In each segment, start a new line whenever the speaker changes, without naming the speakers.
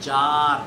4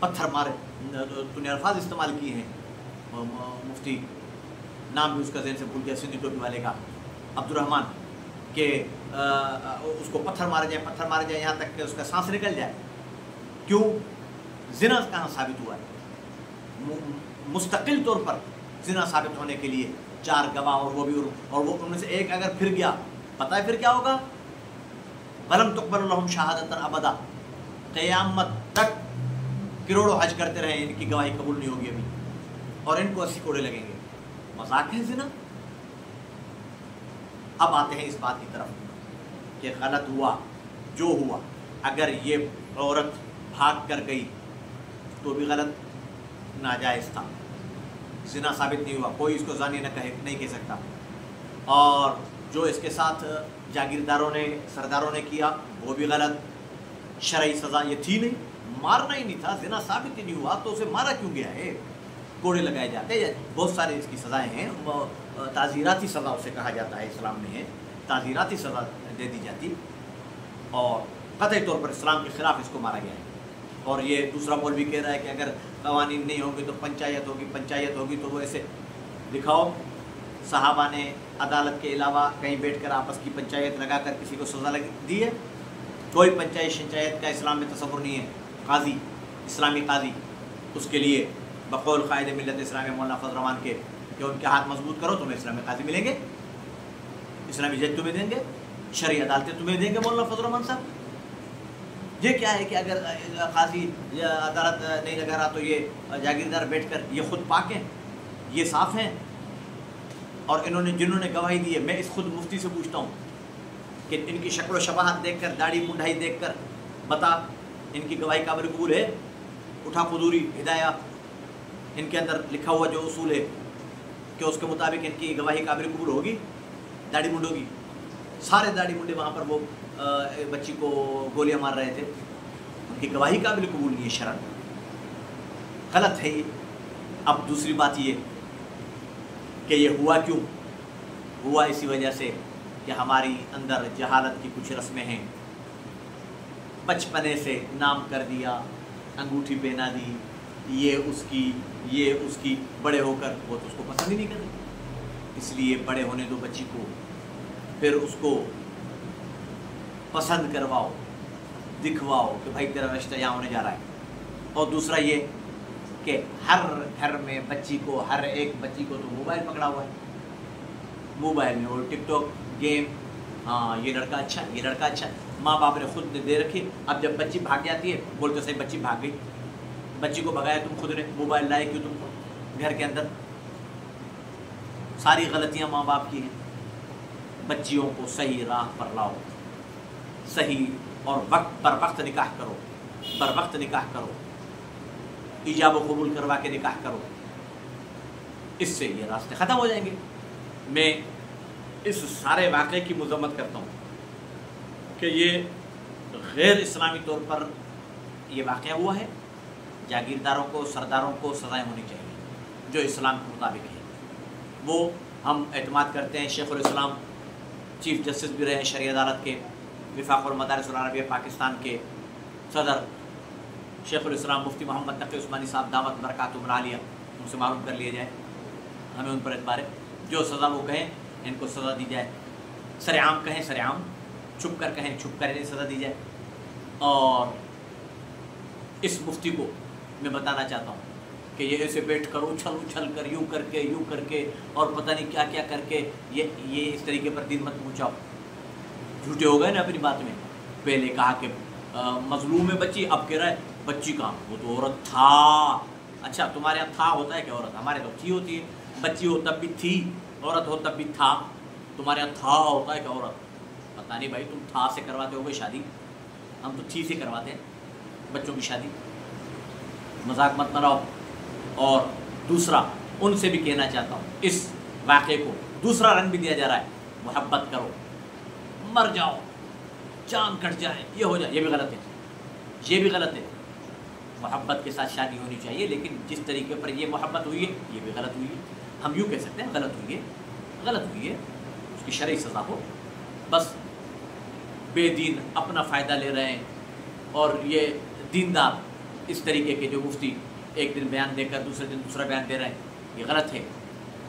پتھر مارے. تو نے الفاظ استعمال کیے ہیں, مفتی نام بھی اس کا ذہن سے بھول گیا, سندھی ٹوپی والے کا, عبد الرحمان, کہ اس کو پتھر مارے جائیں یہاں تک کہ اس کا سانس نکل جائے. کیوں؟ زنا کہاں ثابت ہوا ہے؟ مستقل طور پر زنا ثابت ہونے کے لیے 4 گواہ, اور وہ بھی, اور وہ ان میں سے ایک اگر پھر گیا, پتہ ہے پھر کیا ہوگا؟ وَلَمْ تُقْبَلْ لَهُمْ شَهَادَةً أَبَدًا, قیامت تک کروڑوں حج کرتے رہے, ان کی گواہی قبول نہیں ہوگی ابھی, اور ان کو 80 کوڑے لگیں گے. مذاق ہے زنا. اب آتے ہیں اس بات کی طرف کہ غلط ہوا جو ہوا, اگر یہ عورت بھاگ کر گئی تو بھی غلط, ناجائز تھا, زنا ثابت نہیں ہوا, کوئی اس کو زانی نہیں کہہ سکتا. اور جو اس کے ساتھ جاگیرداروں نے, سرداروں نے کیا, وہ بھی غلط. شرعی سزا یہ تھی نہیں, مارنا ہی نہیں تھا, زنا ثابت ہی نہیں ہوا, تو اسے مارا کیوں گیا ہے؟ کوڑے لگائے جاتے ہیں, بہت سارے اس کی سزائیں ہیں. تعزیراتی سزا اسے کہا جاتا ہے, اسلام میں ہے تعزیراتی سزا دے دی جاتی, اور قطعی طور پر اسلام کے خلاف اس کو مارا گیا ہے. اور یہ دوسرا مول بھی کہہ رہا ہے کہ اگر قوانین نہیں ہوں گے تو پنچایت ہوگی. تو وہ ایسے دکھاؤ, صحابہ نے عدالت کے علاوہ کہیں بیٹھ کر آپس کی پنچایت لگا کر کسی کو سزا دی ہے؟ کوئی پنچایت کا اسلام میں تصور نہیں ہے. قاضی, اسلامی قاضی, اس کے لیے بقول قائد ملت اسلامی مولانا فضل الرحمان کے کہ ان کے ہاتھ مضبوط کرو, تمہیں اسلامی قاضی ملیں گے, اسلامی جج تمہیں دیں گے, شرعی عدالتیں تمہیں دیں گے مولانا فضل الرحمان صاحب. یہ کیا ہے کہ اگر قاضی عدالت نہیں لگا رہا تو یہ جاگیردار بیٹھ کر یہ خود پاک ہیں, یہ صاف ہیں. اور جنہوں نے گواہی دی ہے, میں اس خود مفتی سے پوچھتا ہوں کہ ان کی شکل و شباہت دیکھ کر, داڑھی منڈائی دیکھ کر بتا ان کی گواہی قابل قبول ہے؟ اٹھا قدوری ہدایہ, ان کے اندر لکھا ہوا جو اصول ہے کہ اس کے مطابق ان کی گواہی قابل قبول ہوگی؟ داڑھی منڈوں گی, سارے داڑھی منڈے وہاں پر وہ بچی کو گولیاں مار رہے تھے, ان کی گواہی قابل قبول نہیں ہے شرعن, غلط ہے یہ. اب دوسری بات یہ کہ یہ ہوا کیوں؟ ہوا اسی وجہ سے کہ ہماری اندر جہالت کی کچھ رسمیں ہیں. بچپنے سے نام کر دیا, انگوٹھی پہنا دی, یہ اس کی, بڑے ہو کر وہ تو اس کو پسند ہی نہیں کرتے. اس لیے بڑے ہونے دو بچی کو, پھر اس کو پسند کرواؤ, دکھواؤ کہ بھائی تیرا رشتہ یہاں ہونے جا رہا ہے. اور دوسرا یہ کہ ہر گھر میں بچی کو, ہر ایک بچی کو تو موبائل پکڑا ہوا ہے, موبائل میں وہ ٹک ٹاک گیم, ہاں یہ لڑکا اچھا, یہ لڑکا اچھا, ماں باپ نے خود نے دے رکھی. اب جب بچی بھاگ جاتی ہے بولتے صحیح بچی بھاگ گئی, بچی کو بھگایا تم خود نے, موبائل لائے کیوں تم کو گھر کے اندر؟ ساری غلطیاں ماں باپ کی ہیں. بچیوں کو صحیح راہ پر لاؤ, صحیح اور بر وقت نکاح کرو, بر وقت نکاح کرو, ایجاب و قبول کروا کے نکاح کرو, اس سے یہ راستے ختم ہو جائیں گے. میں اس سارے واقعے کی مذمت کرتا ہوں کہ یہ غیر اسلامی طور پر یہ واقعہ ہوا ہے. جاگیرداروں کو, سرداروں کو سزائیں ہونی چاہیے جو اسلام کے مطابق ہے. وہ ہم اعتماد کرتے ہیں. شیخ الاسلام چیف جسٹس بھی رہے ہیں شرعی عدالت کے, وفاق المدارس العربیہ پاکستان کے صدر شیخ الاسلام مفتی محمد تقی عثمانی صاحب دامت برکاتہم العالیہ, ان سے معلوم کر لیا جائے, ہمیں ان پر اعتبار ہے. جو سزا وہ کہیں ان کو سزا دی جائے, سر عام کہیں سر عام, چھپ کر کہیں چھپ کر انہیں سزا دی جائے. اور اس مفتی کو میں بتانا چاہتا ہوں کہ یہ ایسے بیٹھ کر اچھل کر یوں کر کے اور پتہ نہیں کیا کیا کر کے یہ اس طریقے پر دین مت پہنچاؤ. جھوٹے ہو گئے نا اپنی بات میں. پہلے کہا کہ مظلوم ہے بچی, اب کہہ رہا ہے بچی کہاں, وہ تو عورت تھا. اچھا تمہارے یہاں تھا ہوتا ہے کہ عورت, ہمارے تو تھی ہوتی ہے. بچی ہو تب بھی تھی, عورت ہو تب بھی تھا. تمہارے یہاں تھا ہوتا ہے کہ عورت, پتہ نہیں بھائی تم تھا سے کرواتے ہو گے شادی, ہم تو تھی سے کرواتے ہیں بچوں کی شادی. مذاق مت بناؤ. اور دوسرا ان سے بھی کہنا چاہتا ہوں, اس واقعے کو دوسرا رنگ بھی دیا جا رہا ہے, محبت کرو, مر جاؤ, جان کٹ جائے, یہ ہو جائے, یہ بھی غلط ہے, یہ بھی غلط ہے. محبت کے ساتھ شادی ہونی چاہیے, لیکن جس طریقے پر یہ محبت ہوئی ہے یہ بھی غلط ہوئی ہے. ہم یوں کہہ سکتے ہیں غلط ہوئی ہے, اس کی شرعی سزا ہو. بس بے دین اپنا فائدہ لے رہے ہیں اور یہ دیندار اس طریقے کے جو مفتی ایک دن بیان دے کر دوسرے دن دوسرا بیان دے رہے ہیں، یہ غلط ہے۔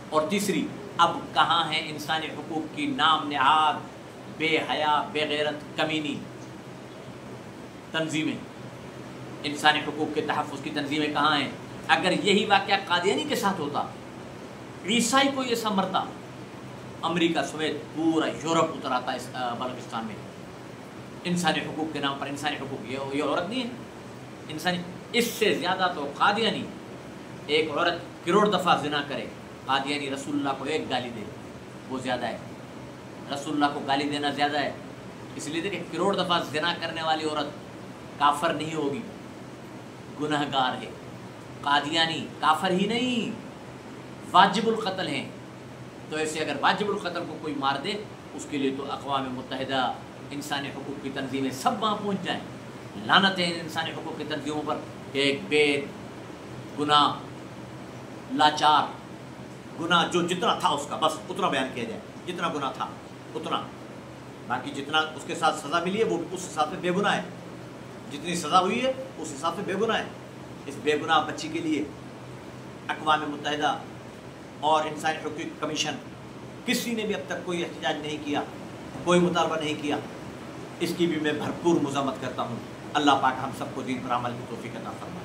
اور تیسری، اب کہاں ہیں انسانی حقوق کی نام نہاد بے حیا بے غیرت کمینی تنظیمیں، انسانی حقوق کے تحفظ کی تنظیمیں کہاں ہیں؟ اگر یہی واقعہ قادیانی کے ساتھ ہوتا، عیسائی کوئی ایسا مرتا، امریکہ سمیت پورا یورپ اتر آتا اس بلوچستان میں انسانی حقوق کے نام پر۔ انسانی حقوق یہ عورت نہیں ہے انسانی، اس سے زیادہ تو قادیانی ایک عورت کروڑ دفعہ زنا کرے، قادیانی رسول اللہ کو ایک گالی دے وہ زیادہ ہے، رسول اللہ کو گالی دینا زیادہ ہے۔ اس لیے دیکھیں کروڑ دفعہ زنا کرنے والی عورت کافر نہیں ہوگی، گناہ گار ہے۔ قادیانی کافر ہی نہیں، واجب القتل ہیں۔ تو ایسے اگر واجب القتل کو کوئی مار دے، اس کے لیے تو اقوام متحدہ انسانی حقوق کی تنظیمیں سب وہاں پہنچ جائیں۔ لعنت ہے انسانی حقوق کی تنظیموں پر کہ ایک بے گناہ لاچار گناہ جو جتنا تھا اس کا بس اتنا بیان کیا جائے، جتنا گناہ تھا اتنا، باقی جتنا اس کے ساتھ سزا ملی ہے وہ اس حساب سے بے گناہ ہے، جتنی سزا ہوئی ہے اس حساب سے بے گناہ ہے۔ اس بے گناہ بچی کے لیے اقوام متحدہ اور انسانی حقوق کمیشن کسی نے بھی اب تک کوئی احتجاج نہیں کیا، کوئی مطالبہ نہیں کیا۔ اس کی بھی میں بھرپور مذمت کرتا ہوں۔ اللہ پاک ہم سب کو دین پر عمل کی توفیق عطا فرمائے۔